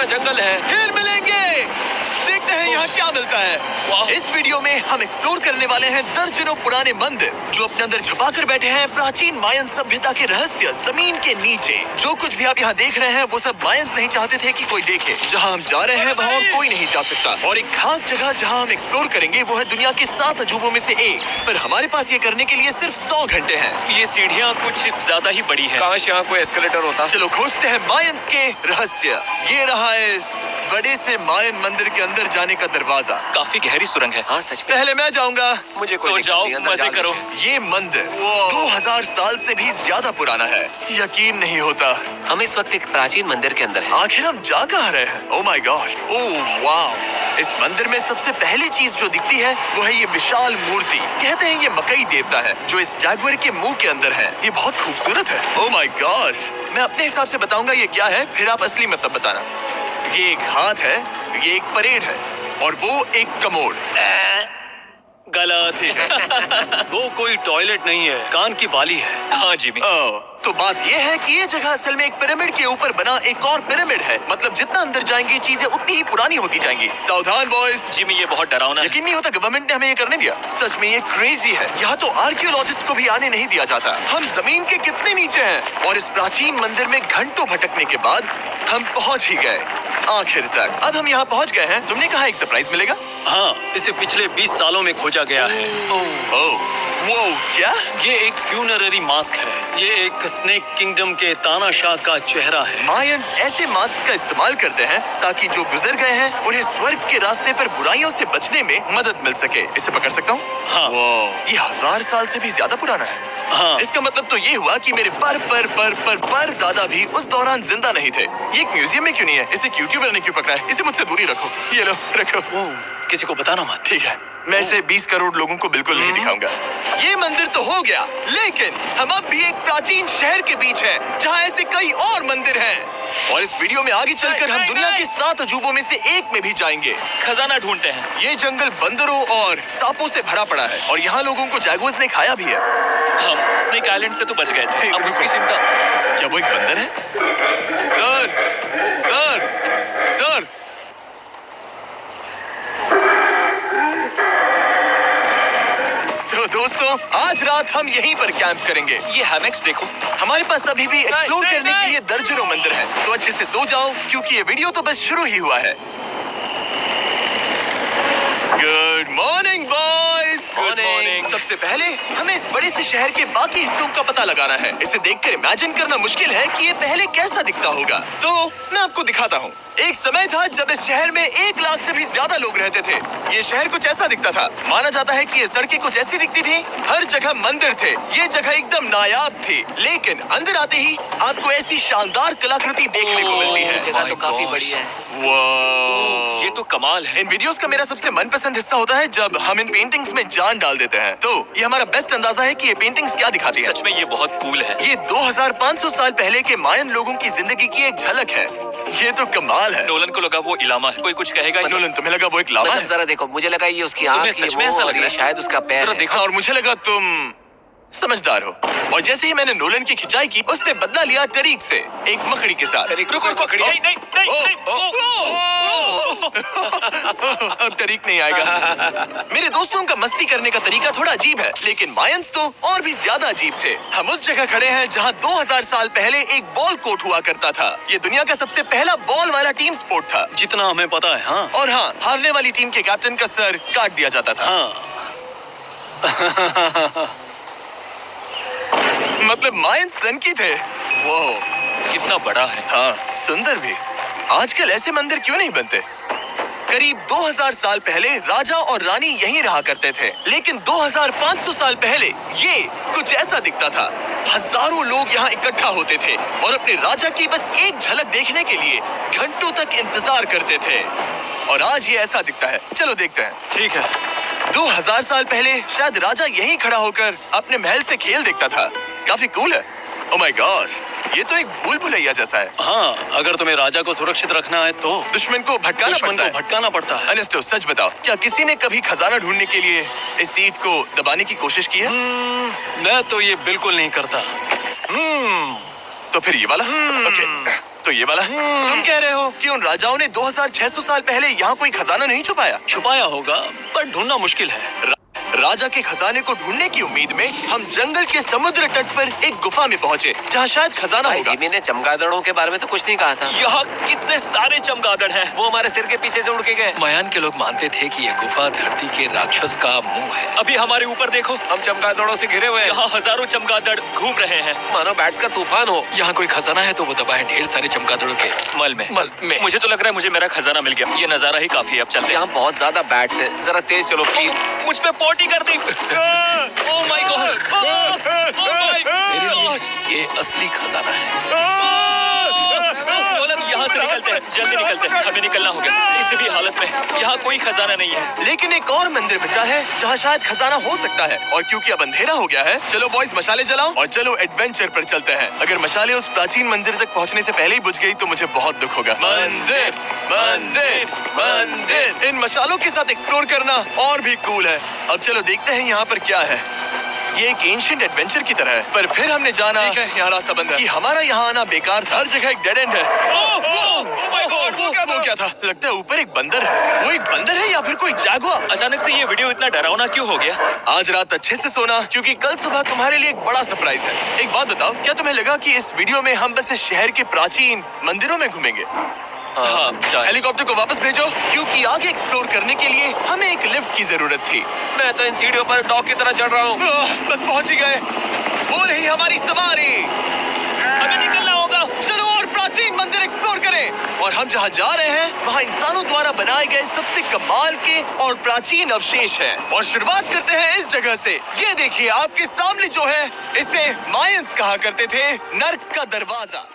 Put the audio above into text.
घना जंगल है। फिर मिलेंगे, देखते हैं यहाँ क्या मिलता है। इस वीडियो में हम एक्सप्लोर करने वाले हैं दर्जनों पुराने मंदिर जो अपने अंदर छुपा कर बैठे हैं प्राचीन मायन सभ्यता के रहस्य जमीन के नीचे। जो कुछ भी आप यहाँ देख रहे हैं वो सब मायंस नहीं चाहते थे कि कोई देखे। जहाँ हम जा रहे हैं वहाँ और कोई नहीं जा सकता, और एक खास जगह जहाँ हम एक्सप्लोर करेंगे वो है दुनिया के 7 अजूबों में से एक। पर हमारे पास ये करने के लिए सिर्फ 100 घंटे हैं। ये सीढ़ियाँ कुछ ज्यादा ही बड़ी है। काश यहाँ कोई एस्केलेटर होता। चलो खोजते हैं मायंस के रहस्य। ये रहा इस बड़े से मायन मंदिर के अंदर जाने का दरवाजा। काफी गहरी सुरंग है। हाँ सच में। पहले मैं जाऊंगा। मुझे कोई तो दिक्कत जाओ, नहीं, अंदर मजे जा करो। लीजिए। ये मंदिर 2000 साल से भी ज्यादा पुराना है। यकीन नहीं होता, हम इस वक्त एक प्राचीन मंदिर के अंदर हैं। आखिर हम जा कहाँ रहे हैं? ओह माय गॉश, ओह वाव। इस मंदिर में सबसे पहली चीज जो दिखती है वो है ये विशाल मूर्ति। कहते हैं ये मकई देवता है जो इस जैगुआर के मुंह के अंदर है। ये बहुत खूबसूरत है। ओह माय गॉश, मैं अपने हिसाब से बताऊंगा ये क्या है, फिर आप असली मतलब बताना। ये एक हाथ है, ये एक परेड है, और वो एक कमोड। गलत है। वो कोई टॉयलेट नहीं है, कान की बाली है। हाँ जिमी। तो बात ये है कि ये जगह असल में एक पिरामिड के ऊपर बना एक और पिरामिड है। मतलब जितना अंदर जाएंगे चीजें उतनी ही पुरानी होती जाएंगी। सावधान बॉयज। जिमी ये बहुत डरावना है। यकीन नहीं होता गवर्नमेंट ने हमें ये करने दिया। सच में ये क्रेजी है। यहाँ तो आर्कियोलॉजिस्ट को भी आने नहीं दिया जाता। हम जमीन के कितने नीचे हैं, और इस प्राचीन मंदिर में घंटों भटकने के बाद हम पहुँच ही गए आखिर तक। अब हम यहाँ पहुँच गए हैं। तुमने कहा एक सरप्राइज मिलेगा। हाँ, इसे पिछले 20 सालों में खोजा गया है। वो क्या? ये एक फ्यूनररी मास्क है। ये एक स्नेक किंगडम के तानाशाह का चेहरा है। मायंस ऐसे मास्क का इस्तेमाल करते हैं ताकि जो गुजर गए हैं उन्हें स्वर्ग के रास्ते पर बुराइयों से बचने में मदद मिल सके। इसे पकड़ सकता हूँ? हाँ। ये 1000 साल से भी ज्यादा पुराना है। हाँ। इसका मतलब तो ये हुआ कि मेरे पर दादा भी उस दौरान जिंदा नहीं थे। ये एक म्यूजियम में क्यों नहीं है? इसे यूट्यूबर ने क्यों पकड़ा है? इसे मुझसे दूरी रखो। ये लो रखो। किसी को बताना मत। ठीक है, मैं इसे 20 करोड़ लोगों को बिल्कुल नहीं दिखाऊंगा। ये मंदिर तो हो गया, लेकिन हम अब भी एक प्राचीन शहर के बीच हैं, जहाँ ऐसे कई और मंदिर हैं। और इस वीडियो में आगे चलकर हम दुनिया के 7 अजूबों में से एक में भी जाएंगे। खजाना ढूंढते हैं। ये जंगल बंदरों और सांपों से भरा पड़ा है, और यहाँ लोगों को जैगुआर्स ने खाया भी है। हम स्नेक आइलैंड से तो बच गए थे। अब उसकी चिंता। क्या वो एक बंदर है? Sir, sir, sir. तो दोस्तों, आज रात हम यहीं पर कैंप करेंगे। ये हैमेक्स देखो। हमारे पास अभी भी एक्सप्लोर नहीं, करने के लिए दर्जनों मंदिर हैं। तो अच्छे से सो जाओ, क्योंकि ये वीडियो तो बस शुरू ही हुआ है। Good morning boys. Good morning. सबसे पहले हमें इस बड़े से शहर के बाकी हिस्सों का पता लगाना है। इसे देखकर इमेजिन करना मुश्किल है कि ये पहले कैसा दिखता होगा। तो मैं आपको दिखाता हूँ। एक समय था जब इस शहर में 1 लाख से भी ज्यादा लोग रहते थे। ये शहर कुछ ऐसा दिखता था। माना जाता है कि ये सड़कें कुछ ऐसी दिखती थी। हर जगह मंदिर थे। ये जगह एकदम नायाब थी, लेकिन अंदर आते ही आपको ऐसी शानदार कलाकृति देखने को मिलती है। जगह तो काफी बड़ी है। वाह, ये तो कमाल है। इन वीडियोस का मेरा सबसे मनपसंद हिस्सा होता है जब हम इन पेंटिंग्स में जान डाल देते हैं। तो ये हमारा बेस्ट अंदाजा है कि ये पेंटिंग्स क्या दिखाती हैं। सच में ये बहुत कूल है। ये 2500 साल पहले के मायन लोगों की जिंदगी की एक झलक है। ये तो कमाल है। नोलन को लगा वो इलामा है। कोई कुछ कहेगा इसे? नोलन, तुम्हें लगा वो एक लावा मतलब है? जरा देखो, मुझे लगा ये उसकी तुम्हें आँख सच में ऐसा लग रहा है? शायद उसका पैर जरा है। देखो। और मुझे लगा तुम समझदार हो। और जैसे ही मैंने नोलन की खिंचाई की, उसने बदला लिया टरीक से, एक मकड़ी के साथ। रुको रुको। नहीं नहीं नहीं। अब टरीक नहीं आएगा। मेरे दोस्तों का मस्ती करने का तरीका थोड़ा अजीब है, लेकिन मायंस तो और भी ज्यादा अजीब थे। हम उस जगह खड़े हैं जहां 2000 साल पहले एक बॉल कोर्ट हुआ करता था। ये दुनिया का सबसे पहला बॉल वाला टीम स्पोर्ट था। जितना हमें पता है। हाँ। और हाँ, हारने वाली टीम के कैप्टन का सर काट दिया जाता था। हाँ। मतलब मायंस सनकी थे। वो कितना बड़ा है। हाँ, सुंदर भी। आजकल ऐसे मंदिर क्यों नहीं बनते? करीब 2000 साल पहले राजा और रानी यहीं रहा करते थे, लेकिन 2500 साल पहले ये कुछ ऐसा दिखता था। हजारों लोग यहाँ इकट्ठा होते थे और अपने राजा की बस एक झलक देखने के लिए घंटों तक इंतजार करते थे। और आज ये ऐसा दिखता है। चलो देखते हैं। ठीक है। 2000 साल पहले शायद राजा यहीं खड़ा होकर अपने महल से खेल देखता था। काफी कूल है। ओह माय गॉश, ये तो एक भूल भुलैया जैसा है। हाँ, अगर तुम्हें राजा को सुरक्षित रखना है तो दुश्मन को भटकाना पड़ता है। अनेस्टो, सच बताओ, क्या किसी ने कभी खजाना ढूंढने के लिए इस सीट को दबाने की कोशिश की है? मैं तो ये बिल्कुल नहीं करता। तो फिर ये वाला? ओके। तो ये वाला तुम कह रहे हो कि उन राजाओं ने 2600 साल पहले यहाँ कोई खजाना नहीं छुपाया? छुपाया होगा पर ढूंढना मुश्किल है। राजा के खजाने को ढूंढने की उम्मीद में हम जंगल के समुद्र तट पर एक गुफा में पहुँचे जहाँ शायद खजाना भाई होगा। जिमी ने चमगादड़ों के बारे में तो कुछ नहीं कहा था। यहाँ कितने सारे चमगादड़ हैं। वो हमारे सिर के पीछे से उड़ के गए। मायान के लोग मानते थे कि ये गुफा धरती के राक्षस का मुंह है। अभी हमारे ऊपर देखो, हम चमगादड़ों से घिरे हुए हैं। यहाँ हजारों चमगादड़ घूम रहे हैं। मानो बैट्स का तूफान हो। यहाँ कोई खजाना है तो वो दबा है ढेर सारे चमगादड़ों के मल में। मुझे तो लग रहा है मुझे मेरा खजाना मिल गया। ये नजारा ही काफी है, अब चलते हैं। यहाँ बहुत ज्यादा बैट्स है, जरा तेज चलो प्लीज। मुझ पे पोटी कर दी। Oh my gosh, oh my gosh, ये असली खजाना है। यहाँ से निकलते हैं, जल्दी निकलते हैं, हमें निकलना होगा किसी भी हालत में। यहाँ कोई खजाना नहीं है। लेकिन एक और मंदिर बचा है जहाँ शायद खजाना हो सकता है। और क्योंकि अब अंधेरा हो गया है, चलो बॉयज मशाले जलाओ और चलो एडवेंचर पर चलते हैं। अगर मशाले उस प्राचीन मंदिर तक पहुँचने से पहले ही बुझ गई तो मुझे बहुत दुख होगा। मंदिर मंदिर मंदिर, इन मशालों के साथ एक्सप्लोर करना और भी कूल है। अब चलो देखते हैं यहाँ पर क्या है। ये एक एंशिएंट एडवेंचर की तरह है, पर फिर हमने जाना यहाँ रास्ता बंद है कि हमारा यहाँ आना बेकार था। हर जगह एक डेड एंड है। वो क्या था? लगता है ऊपर एक बंदर है। वो एक बंदर है या फिर कोई जागुआर? अचानक से ये वीडियो इतना डरावना क्यों हो गया? आज रात अच्छे से सोना क्योंकि कल सुबह तुम्हारे लिए एक बड़ा सरप्राइज है। एक बात बताओ, क्या तुम्हें लगा कि इस वीडियो में हम बस इस शहर के प्राचीन मंदिरों में घूमेंगे? हाँ, हेलीकॉप्टर को वापस भेजो क्योंकि आगे एक्सप्लोर करने के लिए हमें एक लिफ्ट की जरूरत थी। मैं तो इन सीढ़ियों पर डॉग की तरह चढ़ रहा हूँ। बस पहुंच ही गए। हो रही हमारी सवारी। हमें निकलना होगा। चलो और प्राचीन मंदिर एक्सप्लोर करें। और हम जहाँ जा रहे हैं वहाँ इंसानों द्वारा बनाए गए सबसे कमाल के और प्राचीन अवशेष हैं। और शुरुआत करते हैं इस जगह से। ये देखिए आपके सामने जो है, इसे मायंस कहा करते थे, नर्क का दरवाजा।